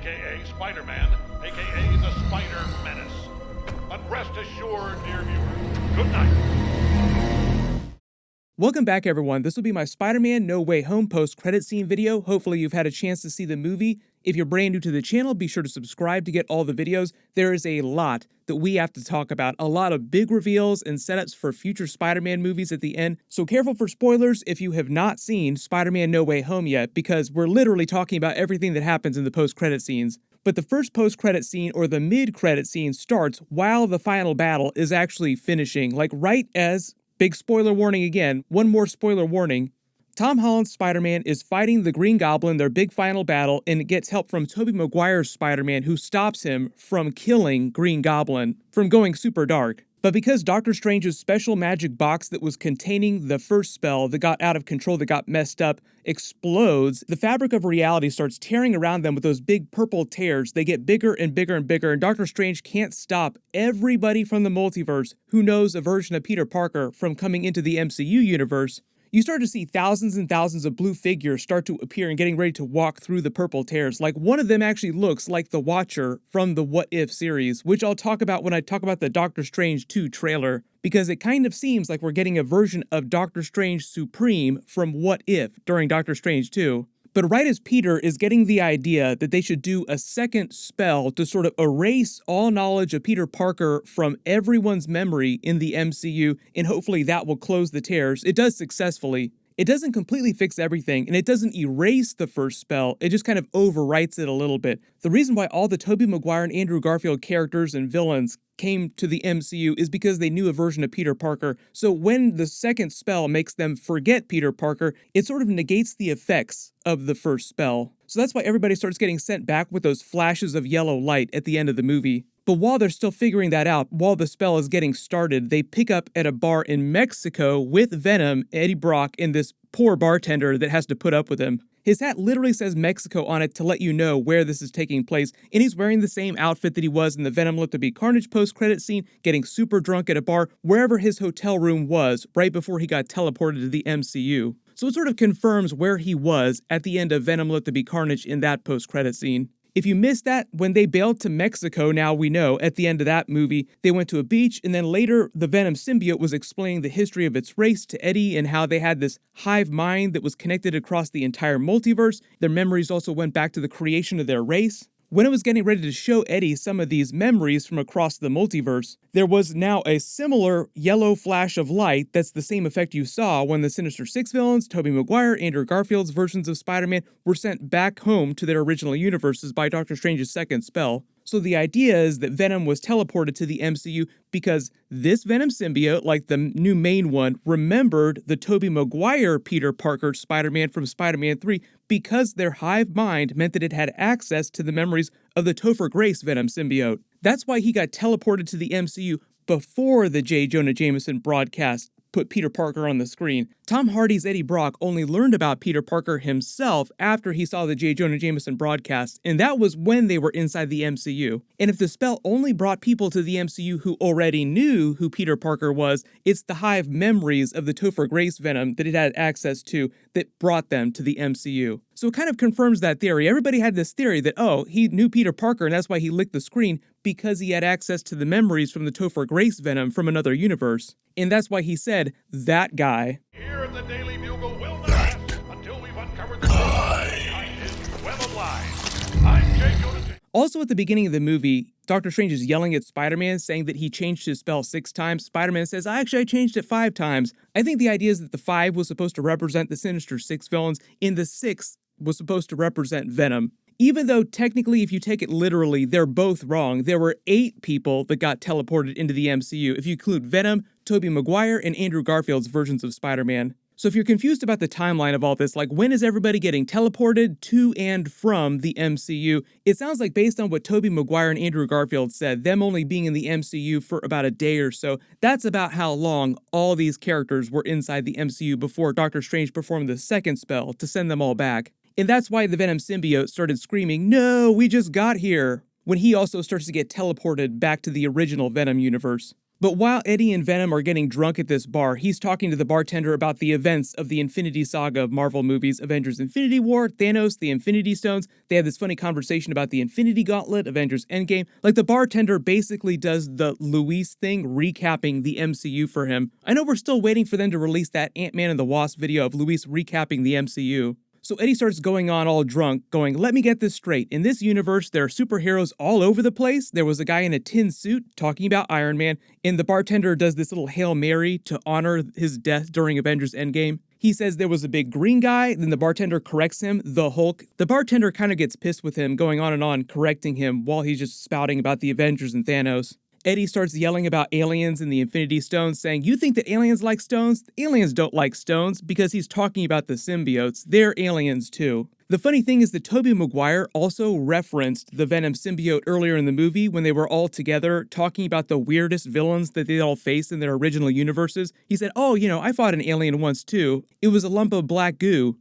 aka Spider-Man, aka the Spider Menace. But rest assured, dear viewers, good night. Welcome back, everyone. This will be my Spider-Man No Way Home post-credit scene video. Hopefully you've had a chance to see the movie. If you're brand new to the channel, be sure to subscribe to get all the videos. There is a lot that we have to talk about, a lot of big reveals and setups for future Spider-Man movies at the end. So careful for spoilers if you have not seen Spider-Man No Way Home yet, because we're literally talking about everything that happens in the post-credit scenes. But the first post-credit scene or the mid-credit scene starts while the final battle is actually finishing, like right as... Big spoiler warning again, one more spoiler warning. Tom Holland's Spider-Man is fighting the Green Goblin, their big final battle, and gets help from Tobey Maguire's Spider-Man, who stops him from killing Green Goblin, from going super dark. But because Doctor Strange's special magic box that was containing the first spell that got out of control, that got messed up, explodes, the fabric of reality starts tearing around them with those big purple tears. They get bigger and bigger and bigger, and Doctor Strange can't stop everybody from the multiverse who knows a version of Peter Parker from coming into the MCU universe. You start to see thousands and thousands of blue figures start to appear and getting ready to walk through the purple tears. Like one of them actually looks like the Watcher from the What If series, which I'll talk about when I talk about the Doctor Strange 2 trailer, because it kind of seems like we're getting a version of Doctor Strange Supreme from What If during Doctor Strange 2. But right as Peter is getting the idea that they should do a second spell to sort of erase all knowledge of Peter Parker from everyone's memory in the MCU, and hopefully that will close the tears, it does successfully. It doesn't completely fix everything, and it doesn't erase the first spell, it just kind of overwrites it a little bit. The reason why all the Tobey Maguire and Andrew Garfield characters and villains came to the MCU is because they knew a version of Peter Parker. So when the second spell makes them forget Peter Parker, it sort of negates the effects of the first spell. So that's why everybody starts getting sent back with those flashes of yellow light at the end of the movie. But while they're still figuring that out, while the spell is getting started, they pick up at a bar in Mexico with Venom, Eddie Brock, and this poor bartender that has to put up with him. His hat literally says Mexico on it to let you know where this is taking place, and he's wearing the same outfit that he was in the Venom Let There Be Carnage post-credit scene, getting super drunk at a bar wherever his hotel room was right before he got teleported to the MCU. So it sort of confirms where he was at the end of Venom Let There Be Carnage in that post-credit scene. If you missed that, when they bailed to Mexico, now we know, at the end of that movie, they went to a beach, and then later the Venom symbiote was explaining the history of its race to Eddie and how they had this hive mind that was connected across the entire multiverse. Their memories also went back to the creation of their race. When it was getting ready to show Eddie some of these memories from across the multiverse, there was now a similar yellow flash of light that's the same effect you saw when the Sinister Six villains, Tobey Maguire, Andrew Garfield's versions of Spider-Man, were sent back home to their original universes by Doctor Strange's second spell. So the idea is that Venom was teleported to the MCU because this Venom symbiote, like the new main one, remembered the Tobey Maguire Peter Parker Spider-Man from Spider-Man 3 because their hive mind meant that it had access to the memories of the Topher Grace Venom symbiote. That's why he got teleported to the MCU before the J. Jonah Jameson broadcast put Peter Parker on the screen. Tom Hardy's Eddie Brock only learned about Peter Parker himself after he saw the J. Jonah Jameson broadcast, and that was when they were inside the MCU. And if the spell only brought people to the MCU who already knew who Peter Parker was, it's the hive memories of the Topher Grace Venom that it had access to that brought them to the MCU. So it kind of confirms that theory. Everybody had this theory that, oh, he knew Peter Parker and that's why he licked the screen, because he had access to the memories from the Topher Grace Venom from another universe. And that's why he said, that guy. Here at the Daily Bugle will not rest until we've uncovered the truth behind his web of lies. I'm J. Jonah Jameson. Also at the beginning of the movie, Doctor Strange is yelling at Spider-Man, saying that he changed his spell 6 times. Spider-Man says, I changed it 5 times. I think the idea is that the 5 was supposed to represent the Sinister Six villains, and the 6 was supposed to represent Venom. Even though technically, if you take it literally, they're both wrong. There were 8 people that got teleported into the MCU, if you include Venom, Tobey Maguire, and Andrew Garfield's versions of Spider-Man. So if you're confused about the timeline of all this, like when is everybody getting teleported to and from the MCU, it sounds like based on what Tobey Maguire and Andrew Garfield said, them only being in the MCU for about a day or so, that's about how long all these characters were inside the MCU before Doctor Strange performed the second spell to send them all back. And that's why the Venom symbiote started screaming, no, we just got here, when he also starts to get teleported back to the original Venom universe. But while Eddie and Venom are getting drunk at this bar, he's talking to the bartender about the events of the Infinity Saga of Marvel movies, Avengers Infinity War, Thanos, the Infinity Stones. They have this funny conversation about the Infinity Gauntlet, Avengers Endgame. Like, the bartender basically does the Luis thing, recapping the MCU for him. I know we're still waiting for them to release that Ant-Man and the Wasp video of Luis recapping the MCU. So Eddie starts going on all drunk, going, let me get this straight. In this universe, there are superheroes all over the place. There was a guy in a tin suit talking about Iron Man, and the bartender does this little Hail Mary to honor his death during Avengers Endgame. He says there was a big green guy, then the bartender corrects him, the Hulk. The bartender kind of gets pissed with him, going on and on, correcting him while he's just spouting about the Avengers and Thanos. Eddie starts yelling about aliens and the Infinity Stones, saying, you think that aliens like stones? Aliens don't like stones, because he's talking about the symbiotes. They're aliens too. The funny thing is that Tobey Maguire also referenced the Venom symbiote earlier in the movie when they were all together talking about the weirdest villains that they all faced in their original universes. He said, oh, I fought an alien once too. It was a lump of black goo.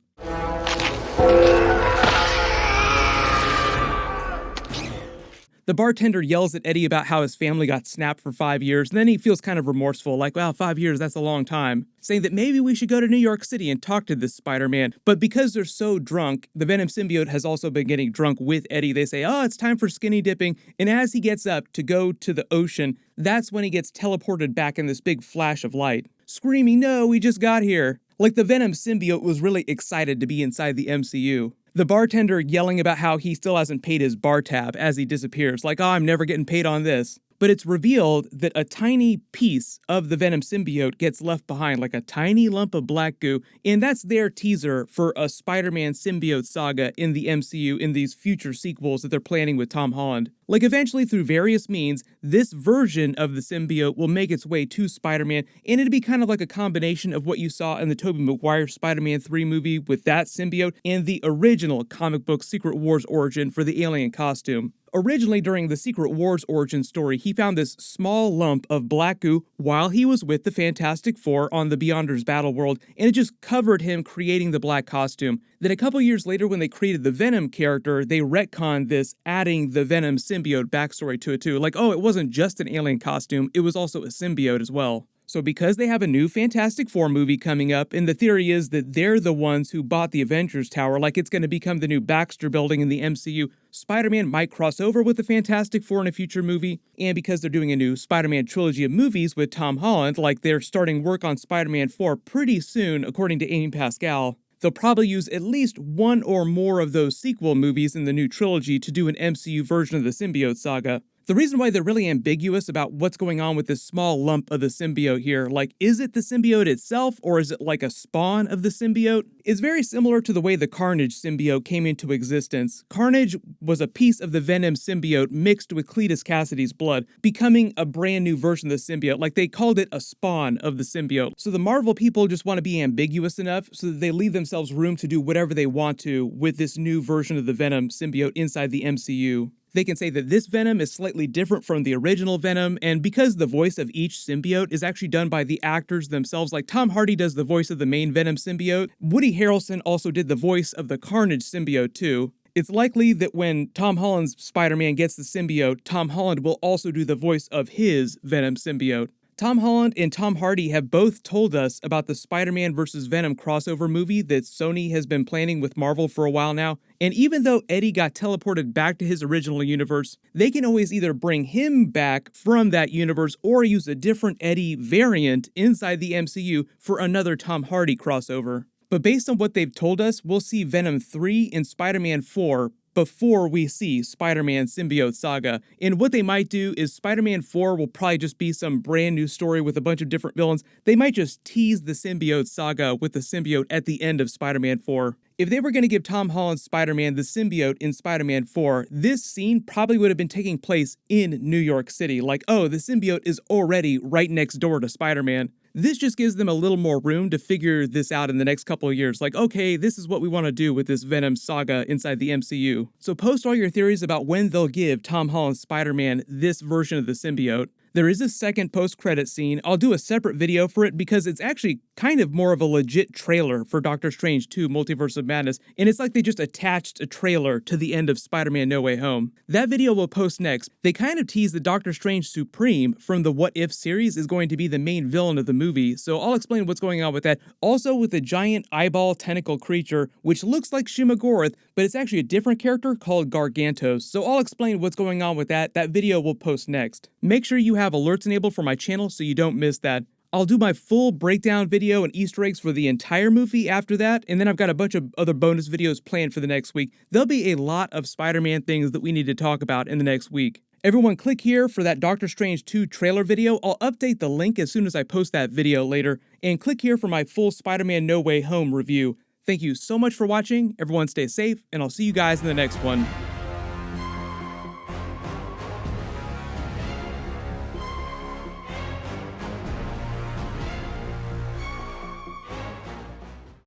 The bartender yells at Eddie about how his family got snapped for 5 years, and then he feels kind of remorseful, like, wow, 5 years, that's a long time, saying that maybe we should go to New York City and talk to this Spider-Man. But because they're so drunk, the Venom symbiote has also been getting drunk with Eddie. They say, oh, it's time for skinny dipping, and as he gets up to go to the ocean, that's when he gets teleported back in this big flash of light, screaming, no, we just got here. Like the Venom symbiote was really excited to be inside the MCU. The bartender yelling about how he still hasn't paid his bar tab as he disappears, like, oh, I'm never getting paid on this. But it's revealed that a tiny piece of the Venom symbiote gets left behind, like a tiny lump of black goo, and that's their teaser for a Spider-Man symbiote saga in the MCU in these future sequels that they're planning with Tom Holland. Like, eventually, through various means, this version of the symbiote will make its way to Spider-Man, and it'd be kind of like a combination of what you saw in the Tobey Maguire Spider-Man 3 movie with that symbiote and the original comic book Secret Wars origin for the alien costume. Originally, during the Secret Wars origin story, he found this small lump of black goo while he was with the Fantastic Four on the Beyonders battle world, and it just covered him creating the black costume. Then a couple years later, when they created the Venom character, they retconned this, adding the Venom symbiote backstory to it too. Like, oh, it wasn't just an alien costume, it was also a symbiote as well. So because they have a new Fantastic Four movie coming up, and the theory is that they're the ones who bought the Avengers Tower, like it's going to become the new Baxter Building in the MCU, Spider-Man might cross over with the Fantastic Four in a future movie, and because they're doing a new Spider-Man trilogy of movies with Tom Holland, like they're starting work on Spider-Man 4 pretty soon, according to Amy Pascal, they'll probably use at least one or more of those sequel movies in the new trilogy to do an MCU version of the symbiote saga. The reason why they're really ambiguous about what's going on with this small lump of the symbiote here, like, is it the symbiote itself or is it like a spawn of the symbiote, is very similar to the way the Carnage symbiote came into existence. Carnage was a piece of the Venom symbiote mixed with Cletus Cassidy's blood, becoming a brand new version of the symbiote. Like, they called it a spawn of the symbiote. So the Marvel people just want to be ambiguous enough so that they leave themselves room to do whatever they want to with this new version of the Venom symbiote inside the MCU. They can say that this Venom is slightly different from the original Venom, and because the voice of each symbiote is actually done by the actors themselves, like Tom Hardy does the voice of the main Venom symbiote, Woody Harrelson also did the voice of the Carnage symbiote too. It's likely that when Tom Holland's Spider-Man gets the symbiote, Tom Holland will also do the voice of his Venom symbiote. Tom Holland and Tom Hardy have both told us about the Spider-Man vs. Venom crossover movie that Sony has been planning with Marvel for a while now, and even though Eddie got teleported back to his original universe, they can always either bring him back from that universe or use a different Eddie variant inside the MCU for another Tom Hardy crossover. But based on what they've told us, we'll see Venom 3 and Spider-Man 4 before we see Spider-Man Symbiote Saga. And what they might do is Spider-Man 4 will probably just be some brand new story with a bunch of different villains. They might just tease the Symbiote Saga with the symbiote at the end of Spider-Man 4. If they were going to give Tom Holland's Spider-Man the symbiote in Spider-Man 4, this scene probably would have been taking place in New York City. Like, oh, the symbiote is already right next door to Spider-Man. This just gives them a little more room to figure this out in the next couple of years. Like, okay, this is what we want to do with this Venom saga inside the MCU. So post all your theories about when they'll give Tom Holland's Spider-Man this version of the symbiote. There is a second post-credit scene. I'll do a separate video for it because it's actually kind of more of a legit trailer for Doctor Strange 2 Multiverse of Madness, and it's like they just attached a trailer to the end of Spider-Man No Way Home. That video will post next. They kind of tease that Doctor Strange Supreme from the What If series is going to be the main villain of the movie, so I'll explain what's going on with that. Also with the giant eyeball tentacle creature, which looks like Shuma-Gorath, but it's actually a different character called Gargantos, so I'll explain what's going on with that. That video will post next. Make sure you have alerts enabled for my channel so you don't miss that. I'll do my full breakdown video and Easter eggs for the entire movie after that, and then I've got a bunch of other bonus videos planned for the next week. There'll be a lot of Spider-Man things that we need to talk about in the next week. Everyone click here for that Doctor Strange 2 trailer video. I'll update the link as soon as I post that video later, and click here for my full Spider-Man No Way Home review. Thank you so much for watching, everyone stay safe, and I'll see you guys in the next one.